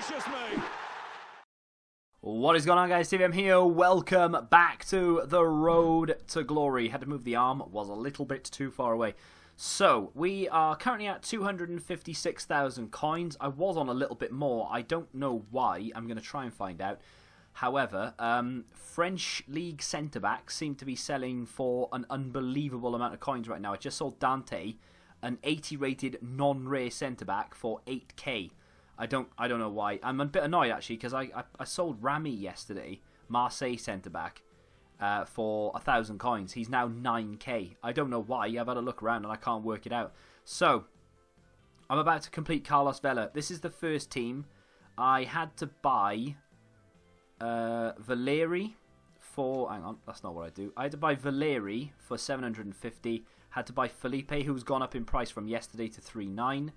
gracious me! What is going on, guys? TVM here. Welcome back to the road to glory. Had to move the arm, was a little bit too far away. So, we are currently at 256,000 coins. I was on a little bit more. I don't know why. I'm going to try and find out. However, French League centre-backs seem to be selling for an unbelievable amount of coins right now. I just sold Dante, an 80-rated non-rare centre-back, for 8k. I don't know why. I'm a bit annoyed, actually, because I sold Rami yesterday, Marseille centre-back, for 1,000 coins. He's now 9k. I don't know why. I've had a look around and I can't work it out. So, I'm about to complete Carlos Vela. This is the first team. I had to buy Valeri for... Hang on, that's not what I do. I had to buy Valeri for 750. Had to buy Felipe, who's gone up in price from yesterday to 3.9.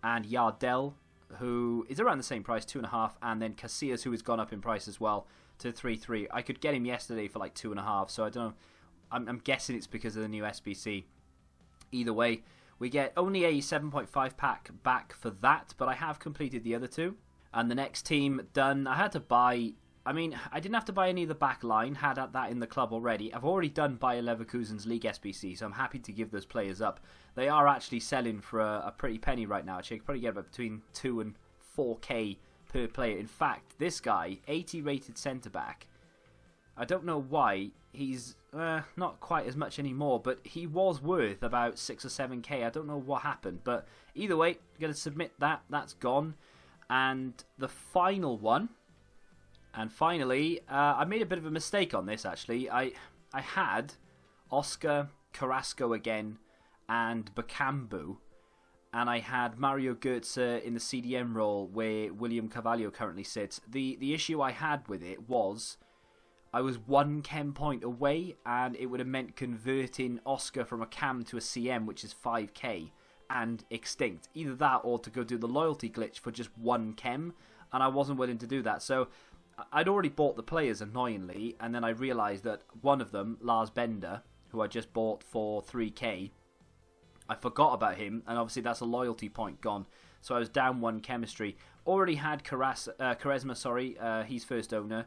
And Yardel, who is around the same price, 2.5, and then Casillas, who has gone up in price as well to 3.3. I could get him yesterday for like 2.5, so I don't know. I'm guessing it's because of the new SBC. Either way, we get only a 7.5 pack back for that, but I have completed the other two. And the next team done. I had to buy... I mean, I didn't have to buy any of the back line, had that in the club already. I've already done Bayer Leverkusen's League SBC, so I'm happy to give those players up. They are actually selling for a pretty penny right now. Actually, you could probably get about between 2 and 4k per player. In fact, this guy, 80 rated centre-back, I don't know why, he's not quite as much anymore, but he was worth about 6 or 7k. I don't know what happened, but either way, I'm going to submit that. That's gone. And the final one... And finally, I made a bit of a mistake on this, actually. I had Oscar, Carrasco again, and Bakambu. And I had Mario Götze in the CDM role where William Carvalho currently sits. The issue I had with it was I was 1 chem point away, and it would have meant converting Oscar from a cam to a CM, which is 5k, and extinct. Either that or to go do the loyalty glitch for just 1 chem, and I wasn't willing to do that. So... I'd already bought the players, annoyingly, and then I realised that one of them, Lars Bender, who I just bought for 3k, I forgot about him, and obviously that's a loyalty point gone. So I was down 1 chemistry. Already had Quaresma, he's first owner.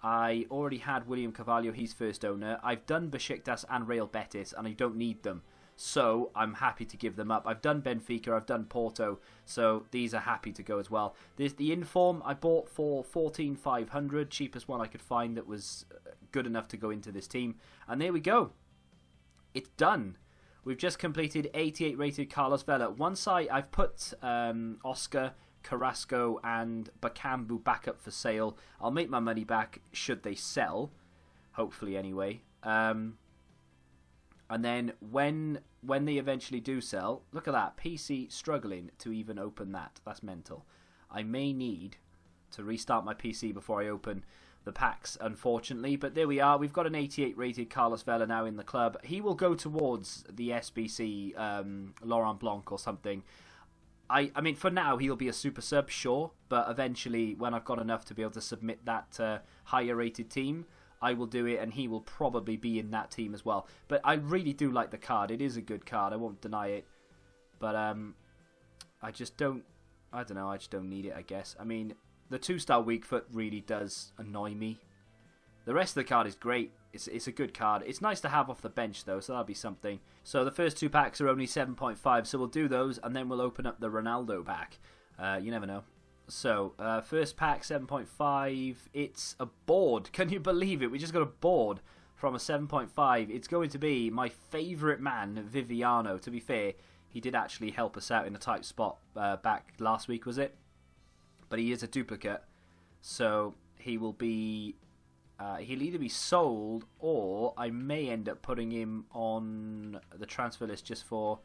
I already had William Carvalho, he's first owner. I've done Besiktas and Real Betis, and I don't need them. So I'm happy to give them up. I've done Benfica, I've done Porto, so these are happy to go as well. There's the Inform I bought for 14,500, cheapest one I could find that was good enough to go into this team. And there we go. It's done. We've just completed 88 rated Carlos Vela. Once I've put Oscar, Carrasco and Bakambu back up for sale. I'll make my money back should they sell. Hopefully anyway. And then when they eventually do sell, look at that, PC struggling to even open that. That's mental. I may need to restart my PC before I open the packs, unfortunately. But there we are. We've got an 88 rated Carlos Vela now in the club. He will go towards the SBC Laurent Blanc or something. I mean, for now, he'll be a super sub, sure. But eventually, when I've got enough to be able to submit that higher rated team, I will do it, and he will probably be in that team as well. But I really do like the card. It is a good card. I won't deny it. But I just don't... I don't know. I just don't need it, I guess. I mean, the 2-star weak foot really does annoy me. The rest of the card is great. It's a good card. It's nice to have off the bench, though, so that'll be something. So the first 2 packs are only 7.5, so we'll do those, and then we'll open up the Ronaldo pack. You never know. So, first pack, 7.5, it's a board. Can you believe it? We just got a board from a 7.5. It's going to be my favourite man, Viviano. To be fair, he did actually help us out in a tight spot back last week, was it? But he is a duplicate, so he will be... he'll either be sold, or I may end up putting him on the transfer list just for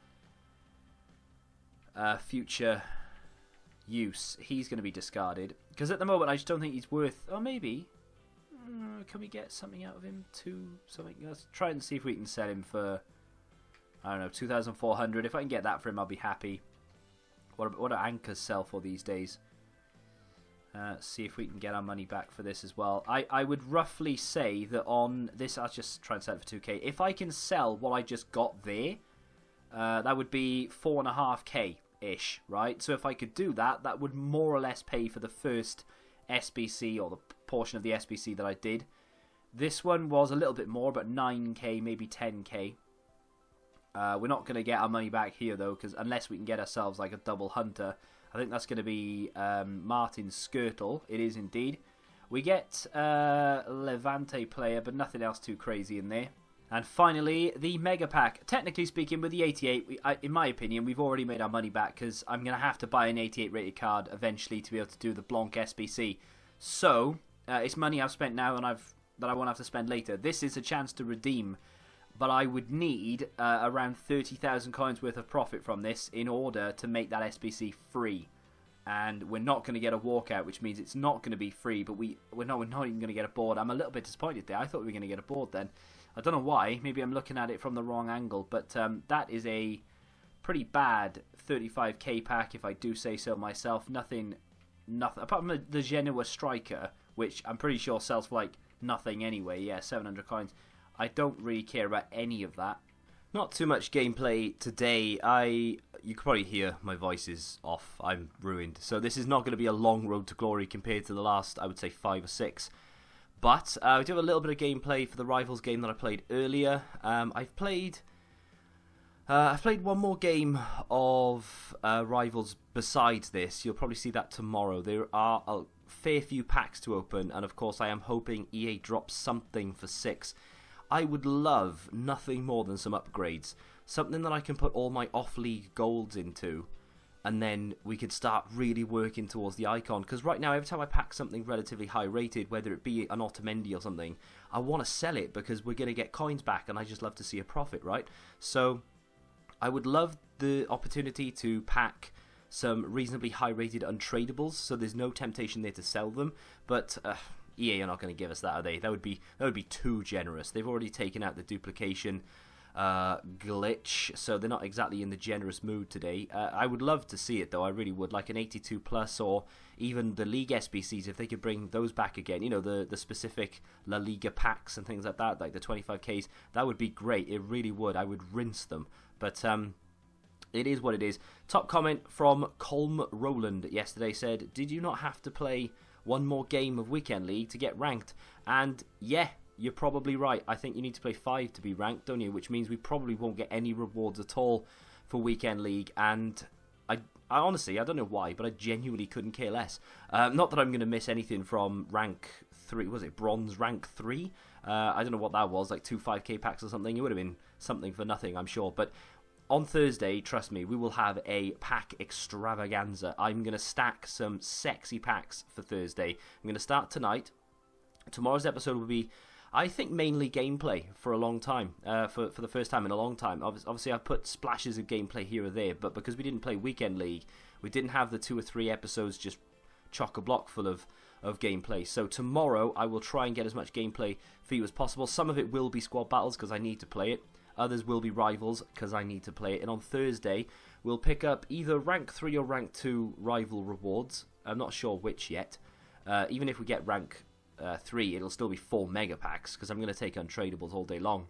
future... use. He's going to be discarded because at the moment I just don't think he's worth. Or maybe can we get something out of him too? Something. Let's try and see if we can sell him for, I don't know, 2,400. If I can get that for him, I'll be happy. What do anchors sell for these days? See if we can get our money back for this as well. I would roughly say that on this, I'll just try and sell it for 2k. If I can sell what I just got there, that would be 4.5k. ish, right? So if I could do that, that would more or less pay for the first SBC, or the portion of the SBC that I did. This one was a little bit more, but 9k, maybe 10k. We're not going to get our money back here, though, because unless we can get ourselves like a double hunter. I think that's going to be Martin Skirtle. It is indeed. We get Levante player, but nothing else too crazy in there. And finally, the Mega Pack. Technically speaking, with the 88, in my opinion, we've already made our money back, because I'm going to have to buy an 88 rated card eventually to be able to do the Blanc SBC. So, it's money I've spent now and that I won't have to spend later. This is a chance to redeem, but I would need around 30,000 coins worth of profit from this in order to make that SBC free. And we're not going to get a walkout, which means it's not going to be free, but we're not even going to get a board. I'm a little bit disappointed there. I thought we were going to get a board then. I don't know why. Maybe I'm looking at it from the wrong angle, but that is a pretty bad 35k pack, if I do say so myself. Nothing apart from the Genoa striker, which I'm pretty sure sells for like nothing anyway. Yeah, 700 coins. I don't really care about any of that. Not too much gameplay today. You can probably hear my voice is off. I'm ruined. So this is not going to be a long road to glory compared to the last, I would say, 5 or 6. But we do have a little bit of gameplay for the Rivals game that I played earlier. I've played one more game of Rivals besides this. You'll probably see that tomorrow. There are a fair few packs to open, and of course I am hoping EA drops something for 6. I would love nothing more than some upgrades. Something that I can put all my off-league golds into, and then we could start really working towards the icon. Because right now, every time I pack something relatively high rated, whether it be an Otamendi or something, I want to sell it because we're going to get coins back, and I just love to see a profit, right? So I would love the opportunity to pack some reasonably high rated untradables, so there's no temptation there to sell them. But EA are not going to give us that, are they? That would be too generous. They've already taken out the duplication glitch, so they're not exactly in the generous mood today. I would love to see it, though. I really would. Like an 82 plus, or even the League SBCs, if they could bring those back again. You know, the specific La Liga packs and things like that, like the 25Ks. That would be great. It really would. I would rinse them. But it is what it is. Top comment from Colm Roland yesterday said, "Did you not have to play one more game of Weekend League to get ranked?" And yeah, you're probably right. I think you need to play 5 to be ranked, don't you? Which means we probably won't get any rewards at all for Weekend League. And I honestly, I don't know why, but I genuinely couldn't care less. Not that I'm going to miss anything from rank 3. Was it bronze rank 3? I don't know what that was, like 2 5k packs or something. It would have been something for nothing, I'm sure. But on Thursday, trust me, we will have a pack extravaganza. I'm going to stack some sexy packs for Thursday. I'm going to start tonight. Tomorrow's episode will be, I think, mainly gameplay for a long time, for the first time in a long time. Obviously, I've put splashes of gameplay here or there, but because we didn't play Weekend League, we didn't have the 2 or 3 episodes just chock-a-block full of gameplay. So tomorrow, I will try and get as much gameplay for you as possible. Some of it will be squad battles because I need to play it. Others will be rivals because I need to play it. And on Thursday, we'll pick up either rank 3 or rank 2 rival rewards. I'm not sure which yet. Even if we get rank 3, it'll still be 4 mega packs because I'm going to take untradables all day long.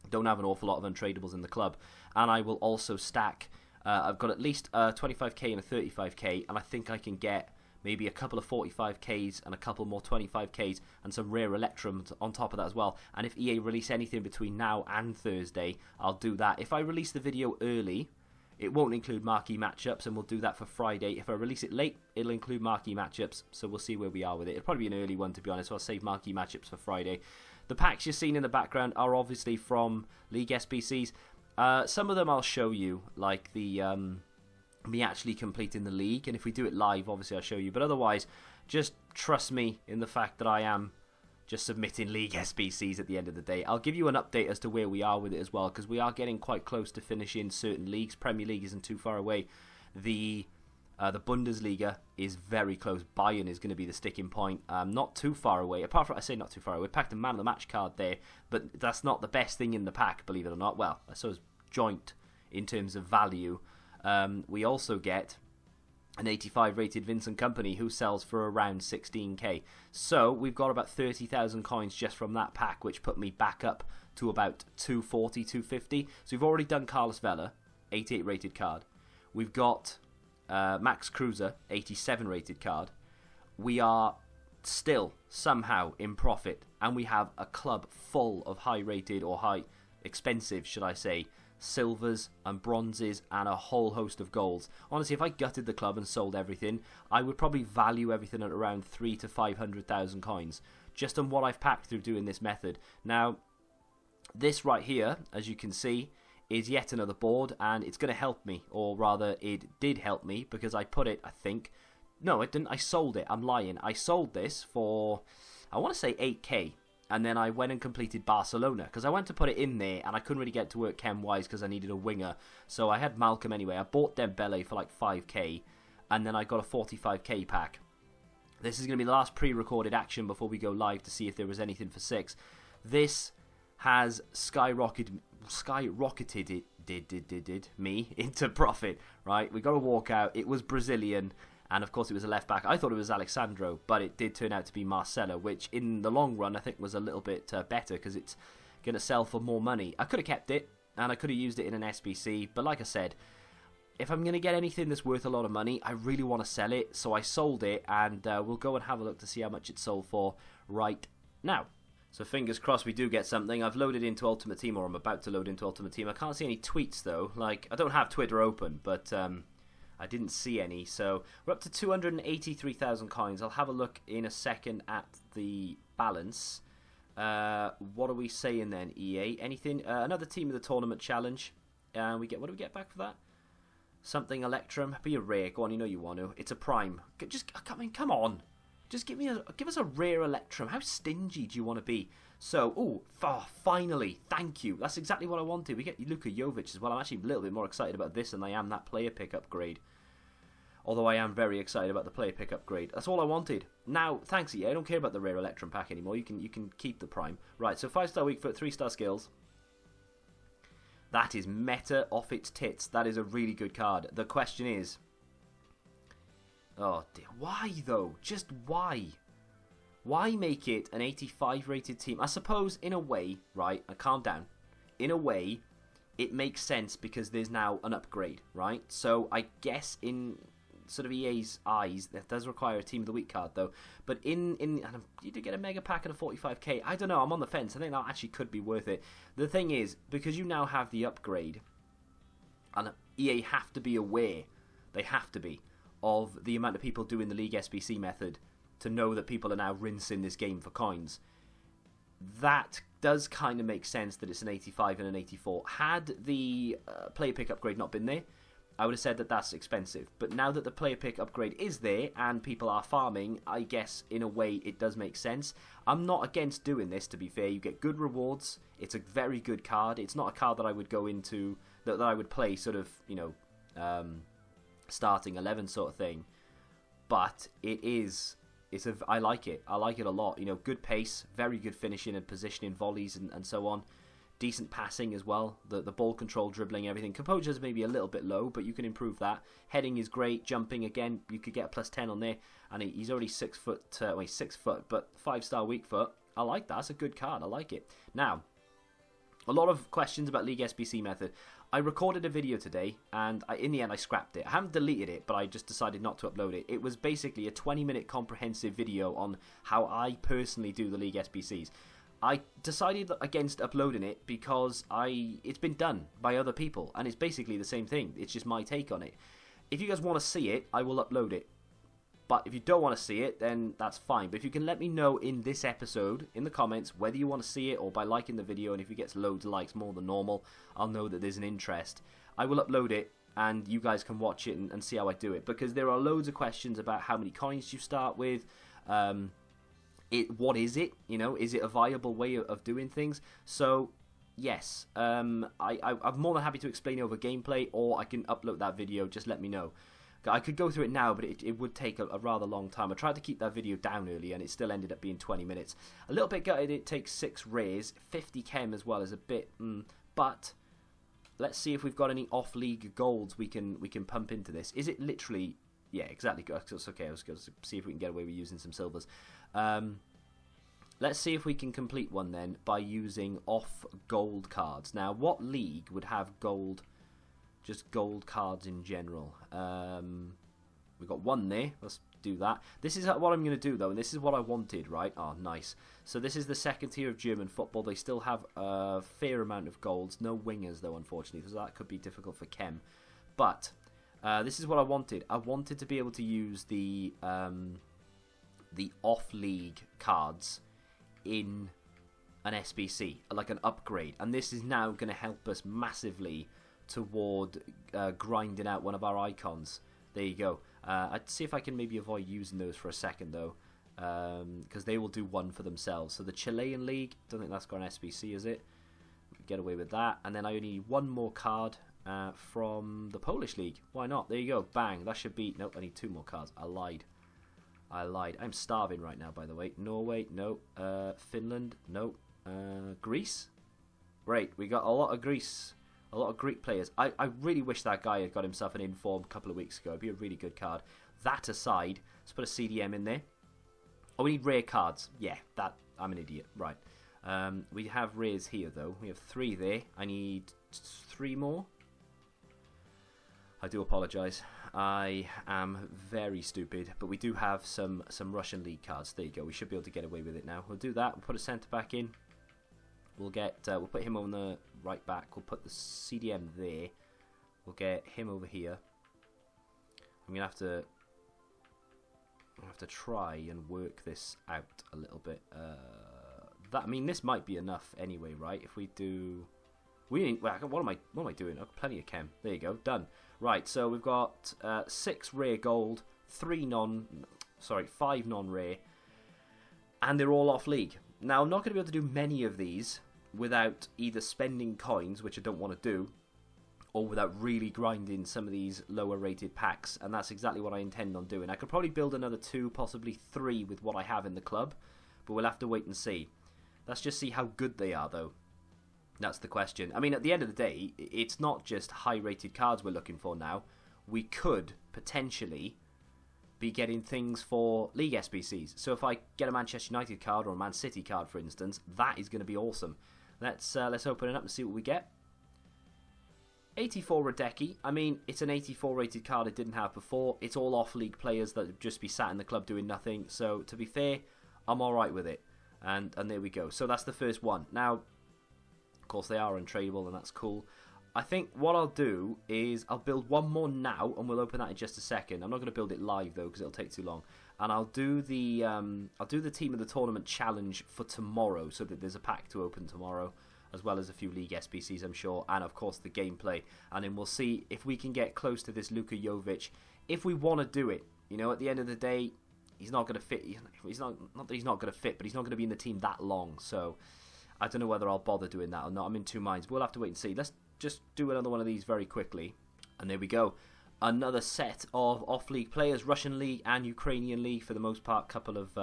Don't have an awful lot of untradables in the club. And I will also stack, I've got at least a 25k and a 35k, and I think I can get maybe a couple of 45ks and a couple more 25ks and some rare Electrums on top of that as well. And if EA release anything between now and Thursday, I'll do that. If I release the video early, it won't include marquee matchups, and we'll do that for Friday. If I release it late, it'll include marquee matchups, so we'll see where we are with it. It'll probably be an early one, to be honest, so I'll save marquee matchups for Friday. The packs you're seeing in the background are obviously from League SBCs. Some of them I'll show you, like the me actually completing the league, and if we do it live, obviously I'll show you. But otherwise, just trust me in the fact that I am just submitting League SBCs at the end of the day. I'll give you an update as to where we are with it as well, because we are getting quite close to finishing certain leagues. Premier League isn't too far away. The Bundesliga is very close. Bayern is going to be the sticking point. Not too far away. Apart from, I say not too far away. We packed a man of the match card there, but that's not the best thing in the pack, believe it or not. Well, I suppose joint in terms of value. We also get an 85 rated Vincent Kompany who sells for around 16k. So we've got about 30,000 coins just from that pack, which put me back up to about 240, 250. So we've already done Carlos Vela, 88 rated card. We've got Max Cruiser, 87 rated card. We are still somehow in profit, and we have a club full of high rated or high expensive, should I say, silvers and bronzes and a whole host of golds. Honestly, if I gutted the club and sold everything, I would probably value everything at around 300,000 to 500,000 coins, just on what I've packed through doing this method. Now, this right here, as you can see, is yet another board, and it's going to help me, or rather it did help me, because I put it, I think, no it didn't, I sold it, I'm lying, I sold this for, I want to say 8k, and then I went and completed Barcelona, because I went to put it in there, and I couldn't really get to work chem-wise, because I needed a winger, so I had Malcolm anyway. I bought Dembele for like 5k, and then I got a 45k pack. This is going to be the last pre-recorded action before we go live to see if there was anything for 6. This has skyrocketed me into profit, right? We got a walkout. It was Brazilian, and of course it was a left back. I thought it was Alexandro, but it did turn out to be Marcelo, which in the long run I think was a little bit better, because it's going to sell for more money. I could have kept it, and I could have used it in an SBC, but like I said, if I'm going to get anything that's worth a lot of money, I really want to sell it, so I sold it, and we'll go and have a look to see how much it sold for right now. So fingers crossed we do get something. I've loaded into Ultimate Team, or I'm about to load into Ultimate Team. I can't see any tweets though. Like, I don't have Twitter open, but I didn't see any. So we're up to 283,000 coins. I'll have a look in a second at the balance. What are we saying then, EA? Anything? Another Team of the Tournament challenge. What do we get back for that? Something Electrum. Be a rare. Go on, you know you want to. It's a prime. Just, I mean, come on. Just give us a rare Electrum. How stingy do you want to be? So, finally, thank you. That's exactly what I wanted. We get Luka Jovic as well. I'm actually a little bit more excited about this than I am that player pick upgrade. Although I am very excited about the player pick upgrade. That's all I wanted. Now, thanks EA. I don't care about the rare Electrum pack anymore. You can keep the prime. Right, so 5-star weak foot, 3-star skills. That is meta off its tits. That is a really good card. The question is, oh dear, why though? Just why? Why make it an 85 rated team? I suppose in a way, right, calm down. In a way, it makes sense because there's now an upgrade, right? So I guess in sort of EA's eyes, that does require a Team of the Week card though. But you did get a mega pack at a 45k. I don't know, I'm on the fence. I think that actually could be worth it. The thing is, because you now have the upgrade, and EA have to be aware, they have to be, of the amount of people doing the League SBC method to know that people are now rinsing this game for coins. That does kind of make sense that it's an 85 and an 84. Had the player pick upgrade not been there, I would have said that that's expensive. But now that the player pick upgrade is there and people are farming, I guess in a way it does make sense. I'm not against doing this, to be fair. You get good rewards. It's a very good card. It's not a card that I would go into, that I would play sort of, you know, starting 11 sort of thing. But it is, I like it. I like it a lot. You know, good pace, very good finishing and positioning, volleys and so on. Decent passing as well. The ball control, dribbling, everything. Composure is maybe a little bit low, but you can improve that. Heading is great. Jumping, again, you could get a plus 10 on there. And he's already 6 foot, he's 6 foot, but 5-star weak foot. I like that. That's a good card. I like it. Now, a lot of questions about League SBC method. I recorded a video today, and in the end I scrapped it. I haven't deleted it, but I just decided not to upload it. It was basically a 20-minute comprehensive video on how I personally do the League SBCs. I decided against uploading it because it's been done by other people, and it's basically the same thing. It's just my take on it. If you guys want to see it, I will upload it. But if you don't want to see it, then that's fine. But if you can let me know in this episode, in the comments, whether you want to see it or by liking the video, and if it gets loads of likes more than normal, I'll know that there's an interest. I will upload it, and you guys can watch it and see how I do it. Because there are loads of questions about how many coins you start with, what is it? You know, is it a viable way of doing things? So, yes, I'm more than happy to explain over gameplay, or I can upload that video. Just let me know. I could go through it now, but it would take a rather long time. I tried to keep that video down early, and it still ended up being 20 minutes. A little bit gutted it takes 6 rares. 50 chem as well is a bit, but let's see if we've got any off-league golds we can pump into this. Is it literally... Yeah, exactly. It's okay. I was going to see if we can get away with using some silvers. Let's see if we can complete one then by using off-gold cards. Now, what league would have gold... just gold cards in general. We've got one there. Let's do that. This is what I'm going to do, though, and this is what I wanted, right? Oh, nice. So this is the second tier of German football. They still have a fair amount of golds. No wingers, though, unfortunately, so that could be difficult for Kem. But this is what I wanted. I wanted to be able to use the off-league cards in an SBC, like an upgrade. And this is now going to help us massively toward grinding out one of our icons. There you go. I'd see if I can maybe avoid using those for a second, though, because they will do one for themselves. So the Chilean League, don't think that's got an SBC, is it? Get away with that. And then I only need one more card from the Polish League. Why not? There you go. Bang. That should be... Nope, I need two more cards. I lied. I'm starving right now, by the way. Norway, no. Finland, no. Greece? Great. We got a lot of Greece. A lot of Greek players. I really wish that guy had got himself an inform a couple of weeks ago. It'd be a really good card. That aside, let's put a CDM in there. Oh, we need rare cards. Yeah, that... I'm an idiot. Right. We have rares here, though. We have 3 there. I need 3 more. I do apologise. I am very stupid. But we do have some Russian League cards. There you go. We should be able to get away with it now. We'll do that. We'll put a centre back in. We'll put him on the right back. We'll put the CDM there. We'll get him over here. I'm gonna have to try and work this out a little bit. I mean, this might be enough anyway, right? If we do, what am I doing? I've got plenty of chem. There you go, done. Right, so we've got 6 rare gold, 5 non-rare, and they're all off league. Now, I'm not going to be able to do many of these without either spending coins, which I don't want to do, or without really grinding some of these lower rated packs, and that's exactly what I intend on doing. I could probably build another 2, possibly 3 with what I have in the club, but we'll have to wait and see. Let's just see how good they are, though. That's the question. I mean, at the end of the day, it's not just high rated cards we're looking for now. We could potentially be getting things for League SBCs. So if I get a Manchester United card or a Man City card, for instance, that is going to be awesome. Let's open it up and see what we get. 84 Radecki. I mean, it's an 84 rated card I didn't have before. It's all off-league players that would just be sat in the club doing nothing. So, to be fair, I'm alright with it. And there we go. So that's the first one. Now, of course, they are untradeable, and that's cool. I think what I'll do is I'll build one more now, and we'll open that in just a second. I'm not going to build it live, though, because it'll take too long. And I'll do the team of the tournament challenge for tomorrow, so that there's a pack to open tomorrow, as well as a few League SBCs, I'm sure, and of course the gameplay. And then we'll see if we can get close to this Luka Jovic, if we want to do it. You know, at the end of the day, he's not going to fit. He's not that he's not going to fit, but he's not going to be in the team that long. So I don't know whether I'll bother doing that or not. I'm in 2 minds. We'll have to wait and see. Let's just do another one of these very quickly. And there we go. Another set of off-league players, Russian League and Ukrainian League for the most part. Couple of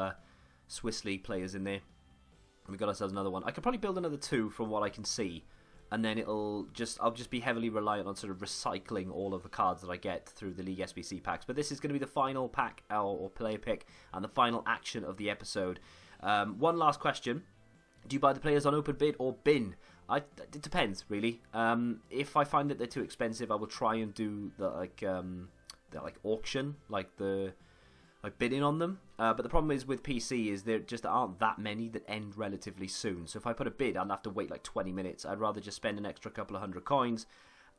Swiss League players in there. We've got ourselves another one. I could probably build another 2 from what I can see. And then I'll just be heavily reliant on sort of recycling all of the cards that I get through the League SBC packs. But this is going to be the final pack or player pick and the final action of the episode. One last question. Do you buy the players on open bid or bin? It depends, really. If I find that they're too expensive, I will try and do the auction, like bidding on them. But the problem is with PC is there just aren't that many that end relatively soon. So if I put a bid, I'll have to wait like 20 minutes. I'd rather just spend an extra couple of 100 coins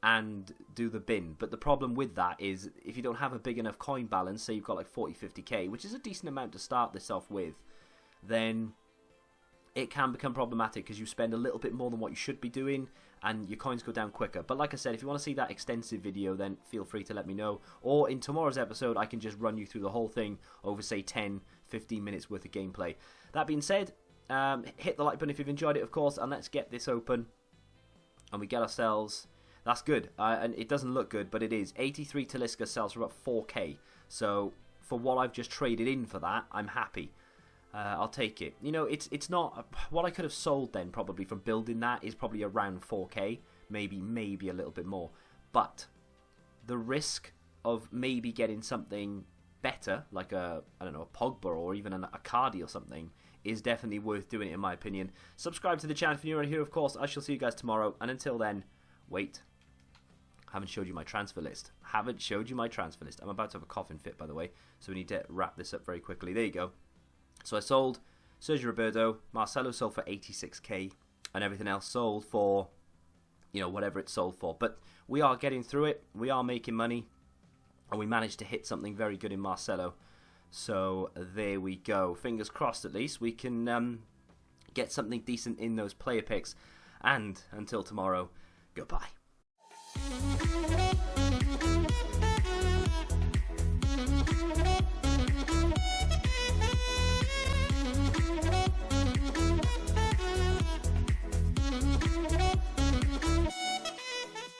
and do the bin. But the problem with that is if you don't have a big enough coin balance, say you've got like 40, 50k, which is a decent amount to start this off with, then it can become problematic because you spend a little bit more than what you should be doing and your coins go down quicker. But like I said, if you want to see that extensive video, then feel free to let me know. Or in tomorrow's episode, I can just run you through the whole thing over, say, 10, 15 minutes worth of gameplay. That being said, hit the like button if you've enjoyed it, of course, and let's get this open. And we get ourselves... That's good. And it doesn't look good, but it is. 83 Talisca sells for about 4k. So for what I've just traded in for that, I'm happy. I'll take it. You know, it's not... What I could have sold then, probably, from building that is probably around 4k. Maybe a little bit more. But the risk of maybe getting something better, like a Pogba or even a Cardi or something, is definitely worth doing it, in my opinion. Subscribe to the channel if you're new around here, of course. I shall see you guys tomorrow. And until then, wait. haven't showed you my transfer list. Haven't showed you my transfer list. I'm about to have a coughing fit, by the way, so we need to wrap this up very quickly. There you go. So I sold Sergio Roberto. Marcelo sold for 86k, and everything else sold for, you know, whatever it sold for. But we are getting through it. We are making money, and we managed to hit something very good in Marcelo. So there we go. Fingers crossed, at least we can get something decent in those player picks. And until tomorrow, goodbye.